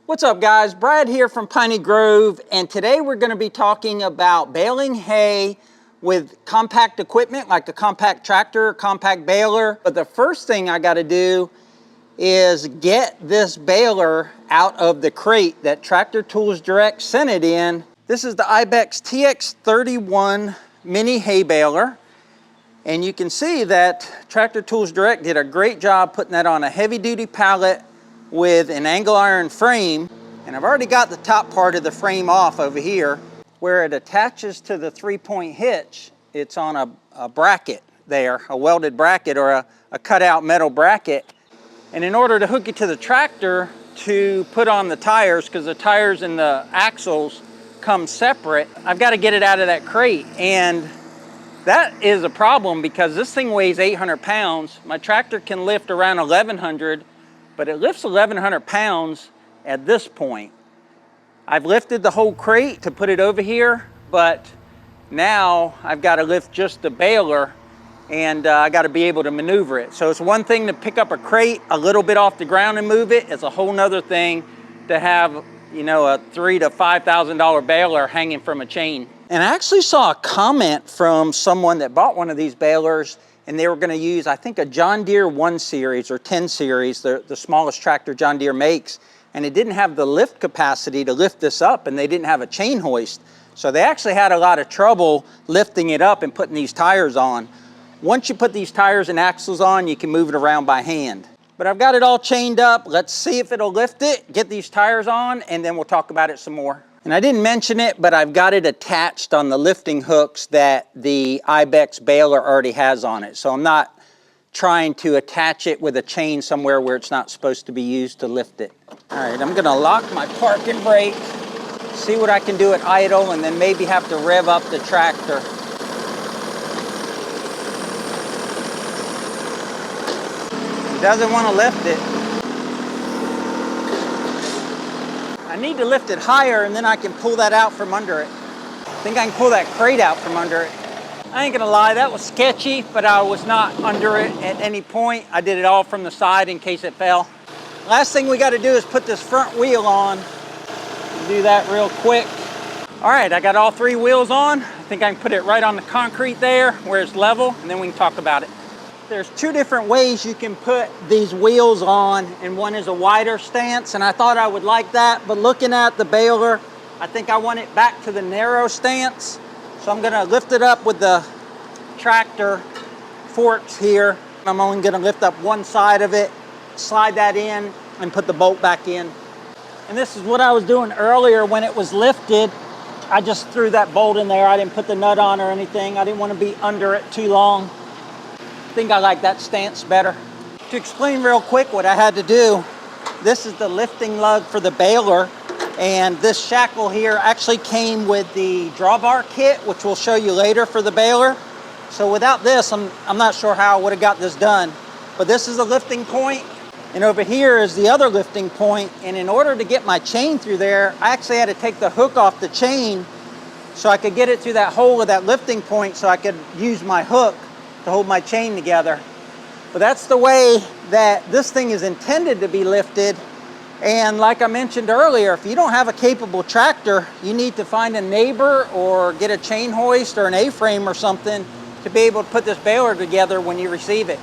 What's up guys, Brad here from Piney Grove, and today we're going to be talking about baling hay with compact equipment like a compact tractor, compact baler. But the first thing I got to do is get this baler out of the crate that Tractor Tools Direct sent it in. This is the Ibex TX31 mini hay baler, and you can see that Tractor Tools Direct did a great job putting that on a heavy-duty pallet with an angle iron frame. And I've already got the top part of the frame off over here. Where it attaches to the 3-point hitch, it's on a bracket there, a welded bracket or a cutout metal bracket. And in order to hook it to the tractor to put on the tires, because the tires and the axles come separate, I've got to get it out of that crate. And that is a problem because this thing weighs 800 pounds. My tractor can lift around 1,100, but it lifts 1,100 pounds at this point. I've lifted the whole crate to put it over here, but now I've got to lift just the baler, and I got to be able to maneuver it. So it's one thing to pick up a crate a little bit off the ground and move it. It's a whole nother thing to have, you know, a $3,000 to $5,000 baler hanging from a chain. And I actually saw a comment from someone that bought one of these balers, and they were going to use, I think, a John Deere 1 Series or 10 Series, the smallest tractor John Deere makes, and it didn't have the lift capacity to lift this up, and they didn't have a chain hoist. So they actually had a lot of trouble lifting it up and putting these tires on. Once you put these tires and axles on, you can move it around by hand. But I've got it all chained up. Let's see if it'll lift it, get these tires on, and then we'll talk about it some more. And I didn't mention it, but I've got it attached on the lifting hooks that the Ibex baler already has on it. So I'm not trying to attach it with a chain somewhere where it's not supposed to be used to lift it. All right, I'm gonna lock my park and brake, see what I can do at idle, and then maybe have to rev up the tractor. It doesn't want to lift it. I need to lift it higher, and then I can pull that out from under it. I think I can pull that crate out from under it. I ain't gonna lie, that was sketchy, but I was not under it at any point. I did it all from the side in case it fell. Last thing we gotta do is put this front wheel on. Do that real quick. All right, I got all 3 wheels on. I think I can put it right on the concrete there where it's level, and then we can talk about it. There's 2 different ways you can put these wheels on, and one is a wider stance, and I thought I would like that, but looking at the baler, I think I want it back to the narrow stance. So I'm gonna lift it up with the tractor forks here. I'm only gonna lift up one side of it, slide that in, and put the bolt back in. And this is what I was doing earlier when it was lifted. I just threw that bolt in there. I didn't put the nut on or anything. I didn't want to be under it too long. I think I like that stance better. To explain real quick what I had to do, this is the lifting lug for the baler, and this shackle here actually came with the drawbar kit, which we'll show you later for the baler. So without this, I'm not sure how I would have got this done. But this is a lifting point, and over here is the other lifting point. And in order to get my chain through there, I actually had to take the hook off the chain so I could get it through that hole of that lifting point so I could use my hook to hold my chain together. But that's the way that this thing is intended to be lifted. And like I mentioned earlier, if you don't have a capable tractor, you need to find a neighbor or get a chain hoist or an A-frame or something to be able to put this baler together when you receive it.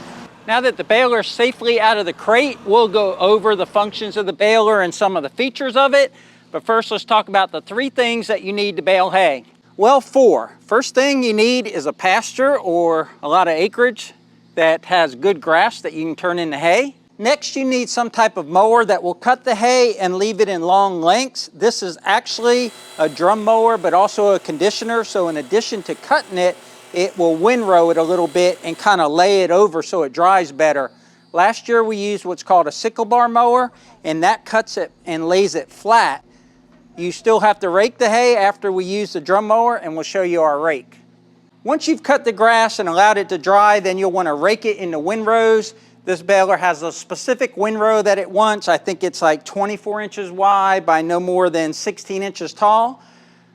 Now that the baler is safely out of the crate, we'll go over the functions of the baler and some of the features of it. But first, let's talk about the 3 things that you need to bale hay. Well, 4. First thing you need is a pasture or a lot of acreage that has good grass that you can turn into hay. Next, you need some type of mower that will cut the hay and leave it in long lengths. This is actually a drum mower, but also a conditioner. So in addition to cutting it, it will windrow it a little bit and kind of lay it over so it dries better. Last year we used what's called a sickle bar mower, and that cuts it and lays it flat. You still have to rake the hay after we use the drum mower, and we'll show you our rake. Once you've cut the grass and allowed it to dry, then you'll want to rake it into windrows. This baler has a specific windrow that it wants. I think it's like 24 inches wide by no more than 16 inches tall.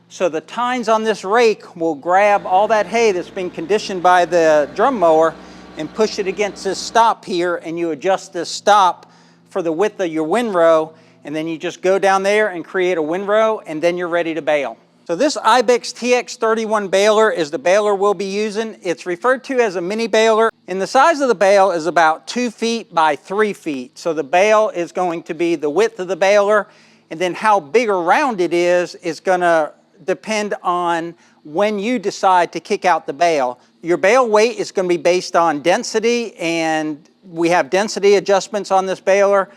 So the tines on this rake will grab all that hay that's been conditioned by the drum mower and push it against this stop here, and you adjust this stop for the width of your windrow, and then you just go down there and create a windrow, and then you're ready to bale. So this Ibex TX31 baler is the baler we'll be using. It's referred to as a mini baler, and the size of the bale is about 2 feet by 3 feet. So the bale is going to be the width of the baler, and then how big or round it is gonna depend on when you decide to kick out the bale. Your bale weight is gonna be based on density, and we have density adjustments on this baler.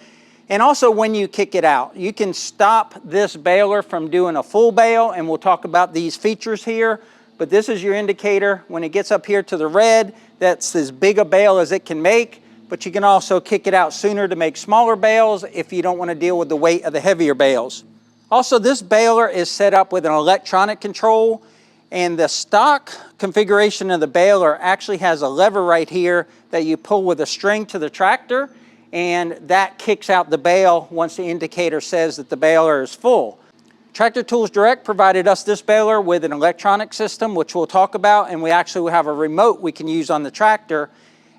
And also when you kick it out, you can stop this baler from doing a full bale, and we'll talk about these features here, but this is your indicator. When it gets up here to the red, that's as big a bale as it can make, but you can also kick it out sooner to make smaller bales if you don't want to deal with the weight of the heavier bales. Also, this baler is set up with an electronic control, and the stock configuration of the baler actually has a lever right here that you pull with a string to the tractor, and that kicks out the bale once the indicator says that the baler is full. Tractor Tools Direct provided us this baler with an electronic system, which we'll talk about, and we actually have a remote we can use on the tractor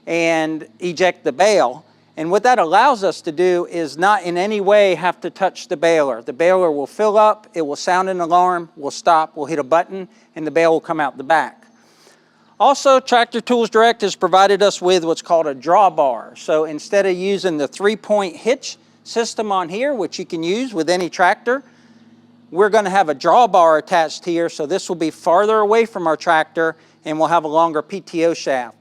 and eject the bale. And what that allows us to do is not in any way have to touch the baler. The baler will fill up, it will sound an alarm, we'll stop, we'll hit a button, and the bale will come out the back. Also, Tractor Tools Direct has provided us with what's called a drawbar. So instead of using the 3-point hitch system on here, which you can use with any tractor, we're going to have a drawbar attached here. So this will be farther away from our tractor, and we'll have a longer PTO shaft.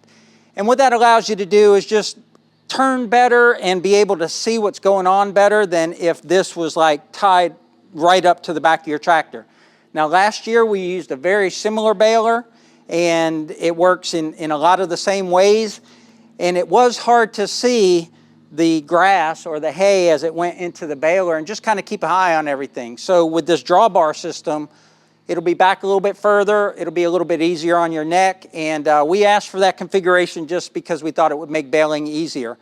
And what that allows you to do is just turn better and be able to see what's going on better than if this was like tied right up to the back of your tractor. Now, last year we used a very similar baler, and it works in a lot of the same ways. And it was hard to see the grass or the hay as it went into the baler and just kind of keep an eye on everything. So with this drawbar system, it'll be back a little bit further, it'll be a little bit easier on your neck, and we asked for that configuration just because we thought it would make baling easier.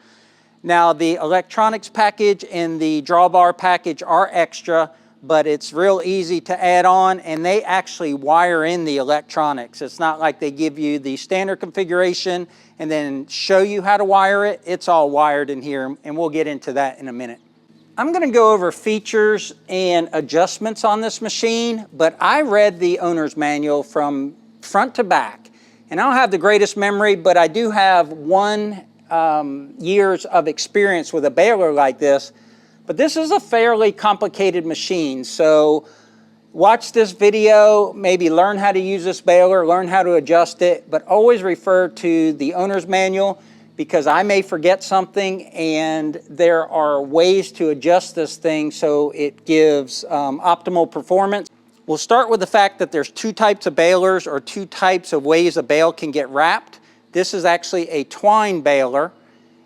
Now, the electronics package and the drawbar package are extra, but it's real easy to add on, and they actually wire in the electronics. It's not like they give you the standard configuration and then show you how to wire it. It's all wired in here, and we'll get into that in a minute. I'm gonna go over features and adjustments on this machine, but I read the owner's manual from front to back, and I don't have the greatest memory, but I do have 1 years of experience with a baler like this. But this is a fairly complicated machine, so watch this video, maybe learn how to use this baler, learn how to adjust it, but always refer to the owner's manual, because I may forget something, and there are ways to adjust this thing so it gives optimal performance. We'll start with the fact that there's 2 types of balers, or 2 types of ways a bale can get wrapped. This is actually a twine baler,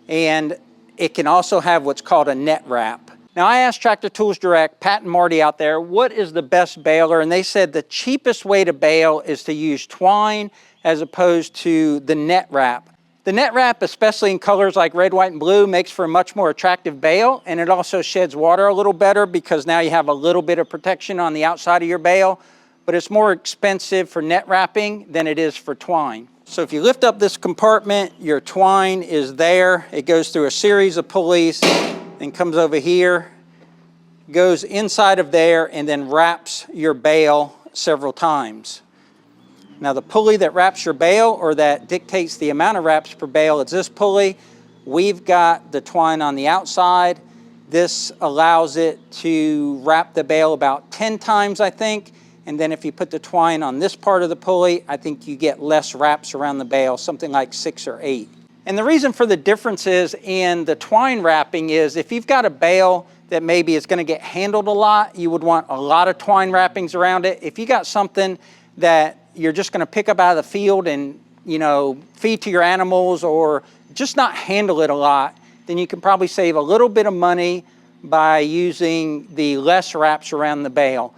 and it can also have what's called a net wrap. Now, I asked Tractor Tools Direct, Pat and Marty out there, what is the best baler? And they said the cheapest way to bale is to use twine as opposed to the net wrap. The net wrap, especially in colors like red, white, and blue, makes for a much more attractive bale, and it also sheds water a little better because now you have a little bit of protection on the outside of your bale, but it's more expensive for net wrapping than it is for twine. So if you lift up this compartment, your twine is there. It goes through a series of pulleys and comes over here, goes inside of there, and then wraps your bale several times. Now, the pulley that wraps your bale, or that dictates the amount of wraps per bale, is this pulley. We've got the twine on the outside. This allows it to wrap the bale about 10 times, I think. And then if you put the twine on this part of the pulley, I think you get less wraps around the bale, something like 6 or 8. And the reason for the differences in the twine wrapping is if you've got a bale that maybe is going to get handled a lot, you would want a lot of twine wrappings around it. If you got something that you're just going to pick up out of the field and, you know, feed to your animals or just not handle it a lot, then you can probably save a little bit of money by using the less wraps around the bale.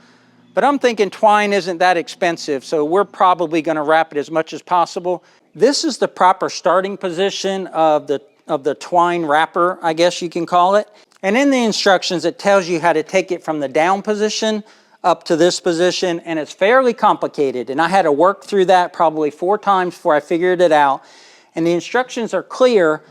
But I'm thinking twine isn't that expensive, so we're probably going to wrap it as much as possible. This is the proper starting position of the twine wrapper, I guess you can call it. And in the instructions, it tells you how to take it from the down position up to this position, and it's fairly complicated. And I had to work through that probably 4 times before I figured it out. And the instructions are clear,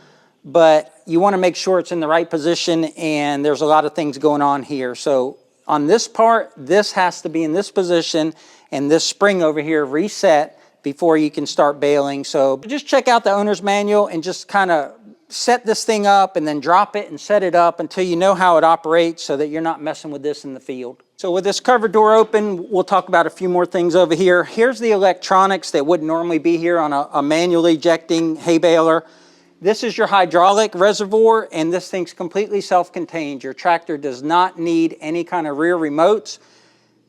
but you want to make sure it's in the right position, and there's a lot of things going on here. So on this part, this has to be in this position, and this spring over here reset before you can start baling. So just check out the owner's manual and just kind of set this thing up and then drop it and set it up until you know how it operates, so that you're not messing with this in the field. So with this cover door open, we'll talk about a few more things over here. Here's the electronics that wouldn't normally be here on a manually ejecting hay baler. This is your hydraulic reservoir, and this thing's completely self-contained. Your tractor does not need any kind of rear remotes.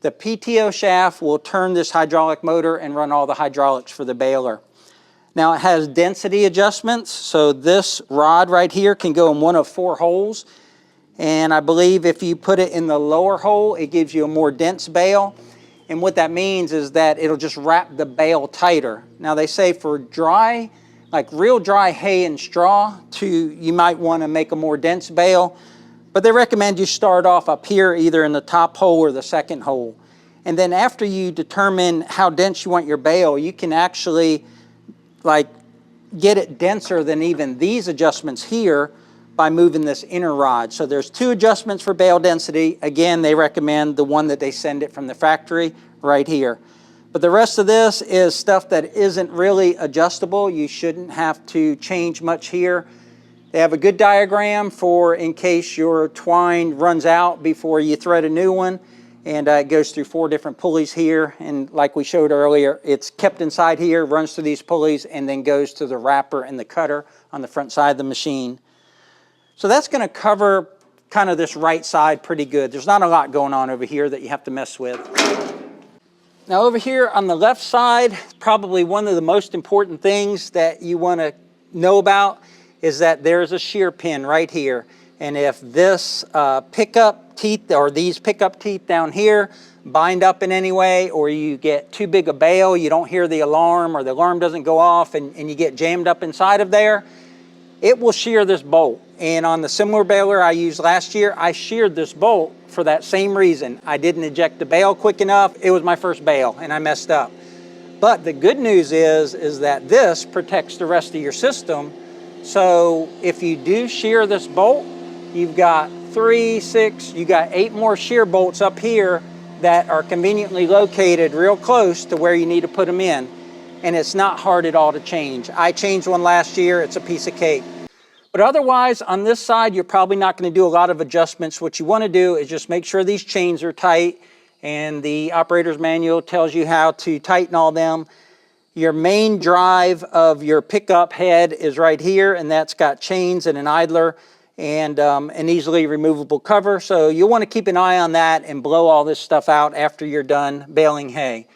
The PTO shaft will turn this hydraulic motor and run all the hydraulics for the baler. Now it has density adjustments, so this rod right here can go in one of 4 holes. And I believe if you put it in the lower hole, it gives you a more dense bale. And what that means is that it'll just wrap the bale tighter. Now they say for dry, like real dry hay and straw, you might want to make a more dense bale. But they recommend you start off up here, either in the top hole or the second hole. And then after you determine how dense you want your bale, you can actually get it denser than even these adjustments here by moving this inner rod. So there's 2 adjustments for bale density. Again, they recommend the one that they send it from the factory right here. But the rest of this is stuff that isn't really adjustable. You shouldn't have to change much here. They have a good diagram for in case your twine runs out before you thread a new one. And it goes through 4 different pulleys here. And like we showed earlier, it's kept inside here, runs through these pulleys, and then goes to the wrapper and the cutter on the front side of the machine. So that's going to cover kind of this right side pretty good. There's not a lot going on over here that you have to mess with. Now over here on the left side, probably one of the most important things that you want to know about is that there's a shear pin right here. And if this pickup teeth or these pickup teeth down here bind up in any way, or you get too big a bale, you don't hear the alarm, or the alarm doesn't go off and you get jammed up inside of there, it will shear this bolt. And on the similar baler I used last year, I sheared this bolt for that same reason. I didn't eject the bale quick enough. It was my first bale and I messed up. But the good news is that this protects the rest of your system. So if you do shear this bolt, you've got 3, 6, you got 8 more shear bolts up here that are conveniently located real close to where you need to put them in. And it's not hard at all to change. I changed one last year, it's a piece of cake. But otherwise, on this side, you're probably not going to do a lot of adjustments. What you want to do is just make sure these chains are tight, and the operator's manual tells you how to tighten all them. Your main drive of your pickup head is right here, and that's got chains and an idler and an easily removable cover. So you'll want to keep an eye on that and blow all this stuff out after you're done baling hay.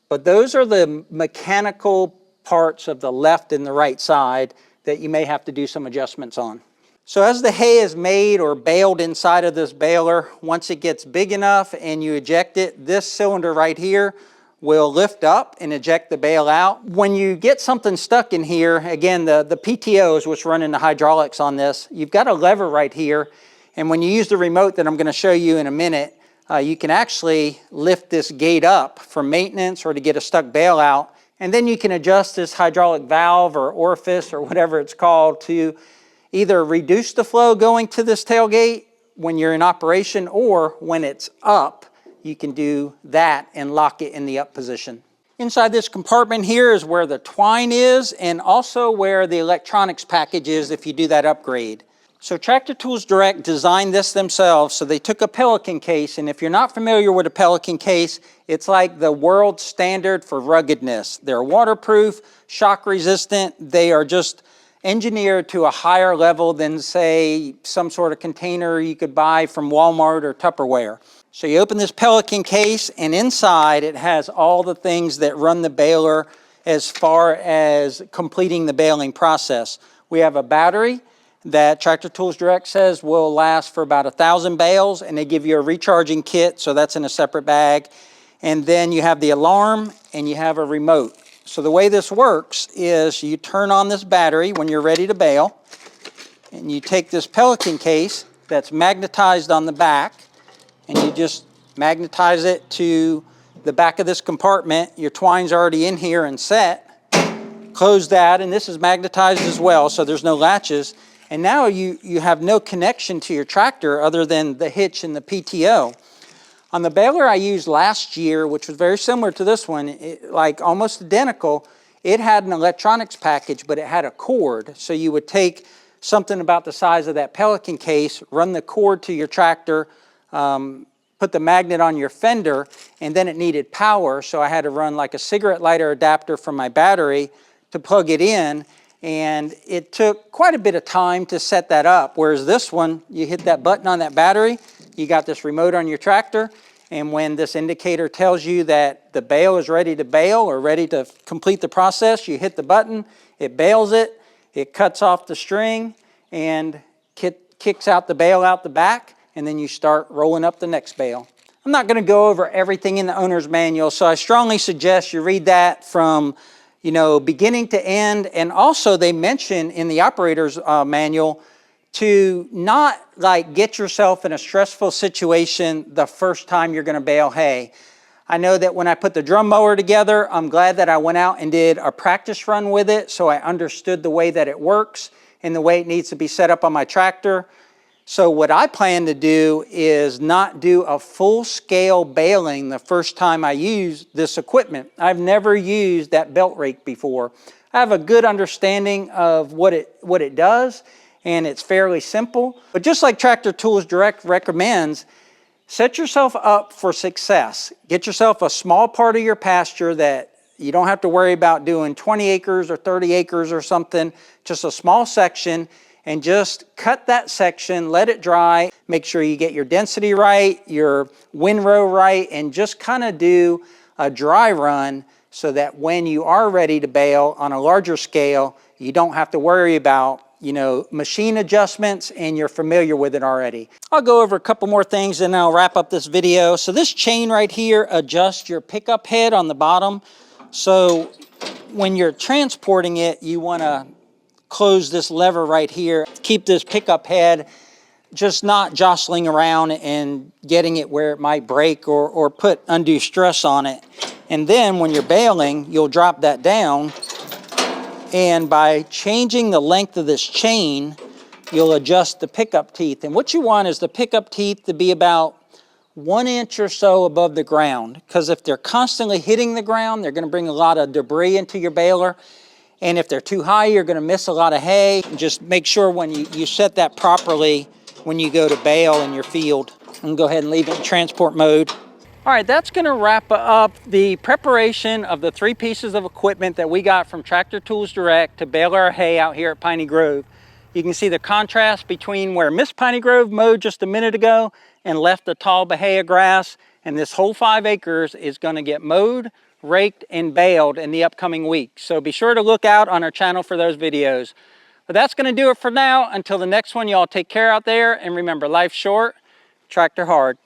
But those are the mechanical parts of the left and the right side that you may have to do some adjustments on. So as the hay is made or baled inside of this baler, once it gets big enough and you eject it, this cylinder right here will lift up and eject the bale out. When you get something stuck in here, again, the PTO is what's running the hydraulics on this. You've got a lever right here, and when you use the remote that I'm going to show you in a minute, you can actually lift this gate up for maintenance or to get a stuck bale out. And then you can adjust this hydraulic valve or orifice or whatever it's called to either reduce the flow going to this tailgate when you're in operation, or when it's up, you can do that and lock it in the up position. Inside this compartment here is where the twine is, and also where the electronics package is if you do that upgrade. So Tractor Tools Direct designed this themselves. So they took a Pelican case, and if you're not familiar with a Pelican case, it's like the world standard for ruggedness. They're waterproof, shock resistant. They are just engineered to a higher level than, say, some sort of container you could buy from Walmart or Tupperware. So you open this Pelican case, and inside it has all the things that run the baler as far as completing the baling process. We have a battery that Tractor Tools Direct says will last for about 1,000 bales, and they give you a recharging kit, so that's in a separate bag. And then you have the alarm and you have a remote. So the way this works is you turn on this battery when you're ready to bale, and you take this Pelican case that's magnetized on the back, and you just magnetize it to the back of this compartment. Your twine's already in here and set. Close that, and this is magnetized as well, so there's no latches. And now you have no connection to your tractor other than the hitch and the PTO. On the baler I used last year, which was very similar to this one, like almost identical, it had an electronics package, but it had a cord. So you would take something about the size of that Pelican case, run the cord to your tractor, put the magnet on your fender, and then it needed power. So I had to run like a cigarette lighter adapter from my battery to plug it in. And it took quite a bit of time to set that up. Whereas this one, you hit that button on that battery, you got this remote on your tractor, and when this indicator tells you that the bale is ready to bale or ready to complete the process, you hit the button, it bales it, it cuts off the string, and kicks out the bale out the back, and then you start rolling up the next bale. I'm not going to go over everything in the owner's manual, so I strongly suggest you read that from beginning to end. And also they mention in the operator's manual to not like get yourself in a stressful situation the first time you're going to bale hay. I know that when I put the drum mower together, I'm glad that I went out and did a practice run with it so I understood the way that it works and the way it needs to be set up on my tractor. So what I plan to do is not do a full-scale baling the first time I use this equipment. I've never used that belt rake before. I have a good understanding of what it does, and it's fairly simple. But just like Tractor Tools Direct recommends, set yourself up for success. Get yourself a small part of your pasture that you don't have to worry about doing 20 acres or 30 acres or something, just a small section, and just cut that section, let it dry, make sure you get your density right, your windrow right, and just kind of do a dry run so that when you are ready to bale on a larger scale, you don't have to worry about machine adjustments, and you're familiar with it already. I'll go over a couple more things and I'll wrap up this video. So this chain right here adjusts your pickup head on the bottom. So when you're transporting it, you want to close this lever right here. Keep this pickup head just not jostling around and getting it where it might break or put undue stress on it. And then when you're baling, you'll drop that down. And by changing the length of this chain, you'll adjust the pickup teeth. And what you want is the pickup teeth to be about 1 inch or so above the ground. Because if they're constantly hitting the ground, they're going to bring a lot of debris into your baler. And if they're too high, you're going to miss a lot of hay. Just make sure when you set that properly when you go to bale in your field. And go ahead and leave it in transport mode. All right, that's going to wrap up the preparation of the 3 pieces of equipment that we got from Tractor Tools Direct to bale our hay out here at Piney Grove. You can see the contrast between where Miss Piney Grove mowed just a minute ago and left a tall bahia grass, and this whole 5 acres is going to get mowed, raked, and baled in the upcoming week. So be sure to look out on our channel for those videos. But that's going to do it for now. Until the next one, y'all take care out there, and remember, life's short, tractor hard.